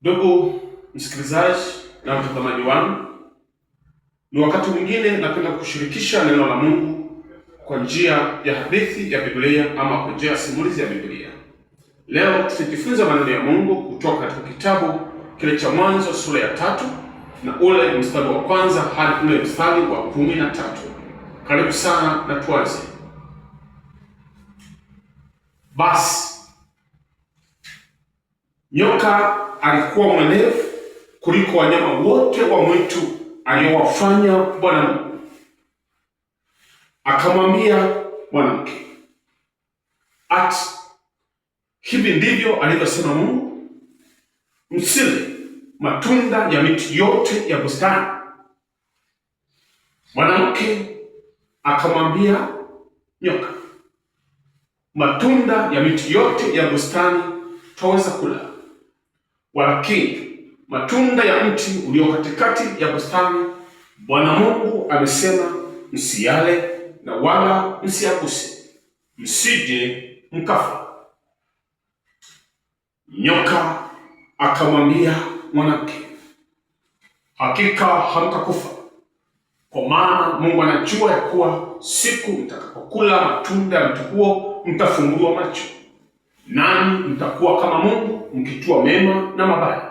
Ndugu msikilizaji na mtazamaji wangu, ni wakati mwingine napenda kushirikisha neno la Mungu kwa njia ya hadithi ya Biblia ama kwa njia ya simulizi ya Biblia. Leo tutajifunza maneno ya Mungu kutoka katika kitabu kile cha Mwanzo sura ya 3 na ule mstari wa kwanza hadi ule mstari wa 13. Karibu sana na tuanze. Basi nyoka alikuwa mwerevu kuliko wanyama wote wa mwitu aliyowafanya Bwana Mungu. Akamwambia mwanamke, ati hivi ndivyo alivyosema Mungu, msile matunda ya miti yote ya bustani? Mwanamke akamwambia nyoka, matunda ya miti yote ya bustani twaweza kula, walakini matunda ya mti ulio katikati ya bustani Bwana Mungu amesema msiyale na wala msiyaguse, msije mkafa. Nyoka akamwambia mwanamke, hakika hamtakufa, kwa maana Mungu anajua ya kuwa siku mtakapokula matunda ya mti huo mtafumbuliwa macho, nanyi mtakuwa kama Mungu, mkijua mema na mabaya.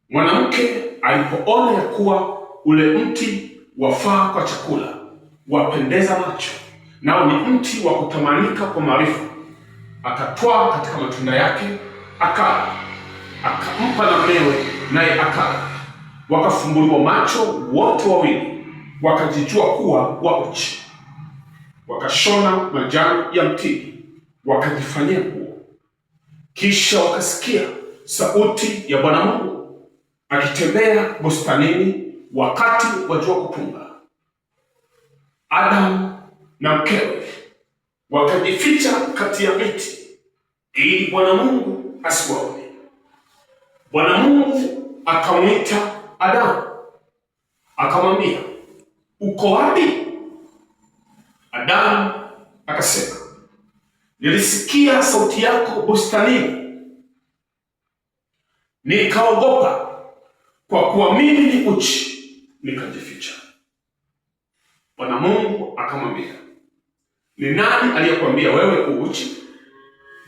Mwanamke alipoona ya kuwa ule mti wafaa kwa chakula, wapendeza macho, nao ni mti wa kutamanika kwa maarifa, akatwaa katika matunda yake akala, akampa na mmewe, naye akala. Wakafumbuliwa macho wote wawili, wakajijua kuwa wa uchi. Wakashona majani ya mtini, wakajifanyia nguo. Kisha wakasikia sauti ya Bwana Mungu akitembea bustanini wakati wa jua kupunga. Adamu na mkewe wakajificha kati ya miti ili Bwana Mungu asiwaone. Bwana Mungu akamwita Adamu akamwambia, uko wapi? Adamu akasema, nilisikia sauti yako bustanini, nikaogopa, kwa kuwa mimi ni uchi, nikajificha. Bwana Mungu akamwambia, ni nani aliyekwambia wewe uchi?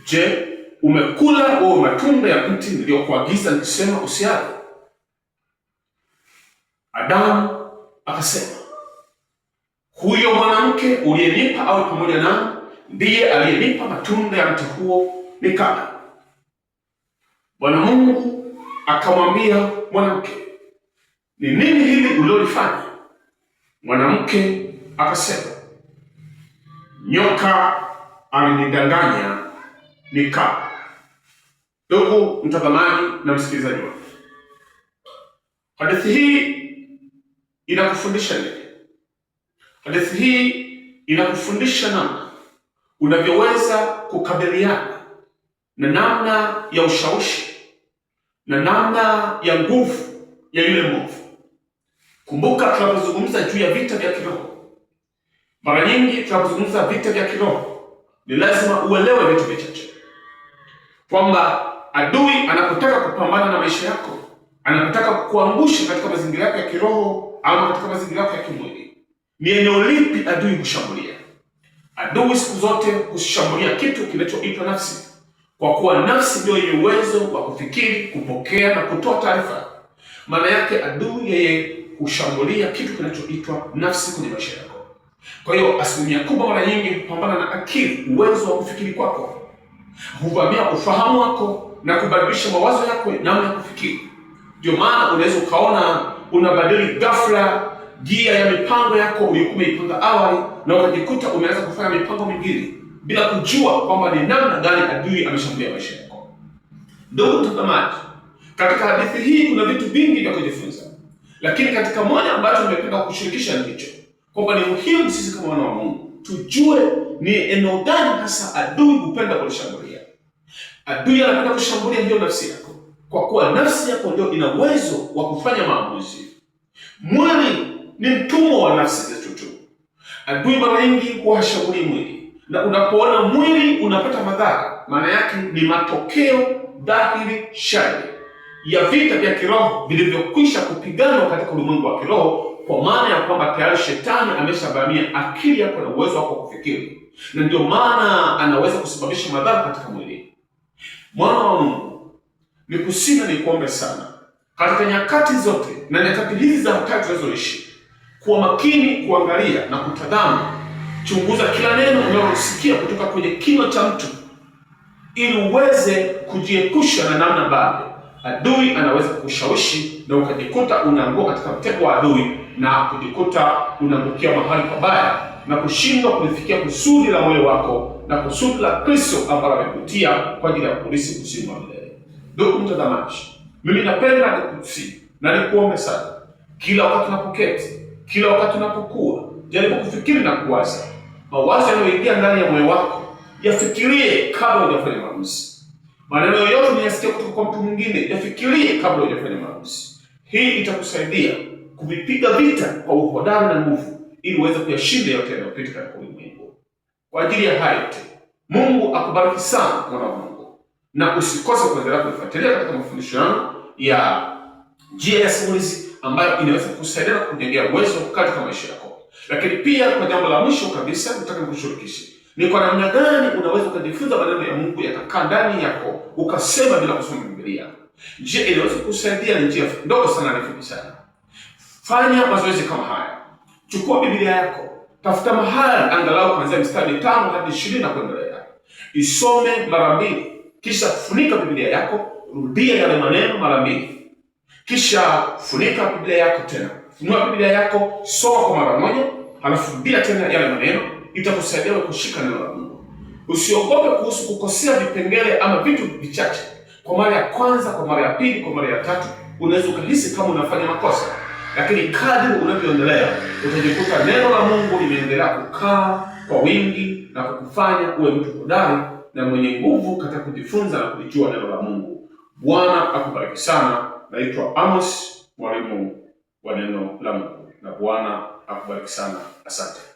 Je, umekula wewe matunda ya mti niliyokuagiza nikisema usiale? Adamu akasema, huyo mwanamke uliyenipa awe pamoja nami ndiye aliyenipa matunda ya mti huo nikala. Bwana Mungu akamwambia mwanamke, ni nini hili ulilofanya? Mwanamke akasema, nyoka amenidanganya nikala. Ndugu mtazamaji na msikilizaji wangu, hadithi hii inakufundisha nini? Hadithi hii inakufundisha namna unavyoweza kukabiliana na namna ya ushawishi na namna ya nguvu ya yule mwovu. Kumbuka, tunapozungumza juu ya vita vya kiroho, mara nyingi tunapozungumza vita vya kiroho ni lazima uelewe vitu vichache, kwamba adui anapotaka kupambana na maisha yako, anapotaka kukuangusha katika mazingira yako ya kiroho au katika mazingira yako ya kimwili, ni eneo lipi adui hushambulia? Adui siku zote hushambulia kitu kinachoitwa nafsi, kwa kuwa nafsi ndio yenye uwezo wa kufikiri, kupokea na kutoa taarifa. Maana yake adui yeye hushambulia kitu kinachoitwa nafsi kwenye maisha yako. Kwa hiyo asilimia kubwa mara nyingi hupambana na akili, uwezo wa kufikiri kwako, huvamia ufahamu wako na kubadilisha mawazo yako, namna ya kufikiri. Ndio maana unaweza ukaona unabadili ghafla gia ya mipango yako uliyokuwa umeipanga awali, na ukajikuta umeanza kufanya mipango mingine bila kujua kwamba ni namna gani adui ameshambulia maisha yako. Ndugu mtazamaji, katika hadithi hii kuna vitu vingi vya kujifunza, lakini katika moja ambacho nimependa kushirikisha ni hicho, kwamba ni muhimu sisi kama wana wa Mungu tujue ni eneo gani hasa adui hupenda kulishambulia. Adui anapenda kushambulia hiyo nafsi yako, kwa kuwa nafsi yako ndio ina uwezo wa kufanya maamuzi. Mwili ni mtumwa wa nafsi zetu tu. Adui mara nyingi huwashambulia mwili, na unapoona mwili unapata madhara, maana yake ni matokeo dhahiri shari ya vita vya kiroho vilivyokwisha kupiganwa katika ulimwengu wa kiroho, kwa maana ya kwamba tayari shetani ameshavamia akili yako na uwezo wako wa kufikiri, na ndio maana anaweza kusababisha madhara katika mwili. Mwana wa Mungu, nikusina nikuombe sana katika nyakati zote na nyakati hizi za hatari tunazoishi, kuwa makini kuangalia na kutazama, chunguza kila neno unalosikia kutoka kwenye kinywa cha mtu, ili uweze kujiepusha na namna mbaya adui anaweza kukushawishi na ukajikuta unaanguka katika mtego wa adui na kujikuta unaangukia mahali pabaya na kushindwa kulifikia kusudi la moyo wako na kusudi la Kristo ambalo amekutia kwa ajili ya kulisi uzima wa milele. Ndugu mtazamaji, mimi napenda nikusihi na nikuombe sana, kila wakati unapoketi, kila wakati unapokuwa, jaribu kufikiri na kuwaza. Mawazo yanayoingia ndani ya moyo wako yafikirie kabla hujafanya maamuzi. Maneno yoyote unayasikia kutoka kwa mtu mwingine yafikirie kabla hujafanya maamuzi. Hii itakusaidia kuvipiga vita kwa uhodari na nguvu, ili uweze kuyashinda yote yanayopita katika ulimwengu. Kwa ajili ya hayo yote, Mungu akubariki sana mwana wa Mungu, na usikose kuendelea kufuatilia katika mafundisho yangu ya njia ya simulizi, ambayo inaweza kukusaidia na kujengea uwezo katika maisha yako. Lakini pia kwa jambo la mwisho kabisa, nataka nikushirikishe ni kwa namna gani unaweza kujifunza maneno ya Mungu yakakaa ndani yako ukasema bila kusoma Biblia. Njia inaweza kukusaidia, ni njia ndogo sana na fupi sana. Fanya mazoezi kama haya. Chukua Biblia yako, tafuta mahali angalau kuanzia mstari 5 hadi 20 na kuendelea. Isome mara 2, kisha funika Biblia yako, rudia yale maneno mara 2. Kisha funika Biblia yako tena. Funua Biblia yako, soma kwa mara 1, halafu rudia tena yale maneno. Itakusaidia kushika neno la Mungu. Usiogope kuhusu kukosea vipengele ama vitu vichache. Kwa mara ya kwanza, kwa mara ya pili, kwa mara ya tatu, unaweza ukahisi kama unafanya makosa. Lakini kadri unavyoendelea, utajikuta neno la Mungu limeendelea kukaa kwa wingi na kukufanya uwe mtu hodari na mwenye nguvu katika kujifunza na kulijua neno la Mungu. Bwana akubariki sana. Naitwa Amos, mwalimu wa neno la Mungu, na Bwana akubariki sana. Asante.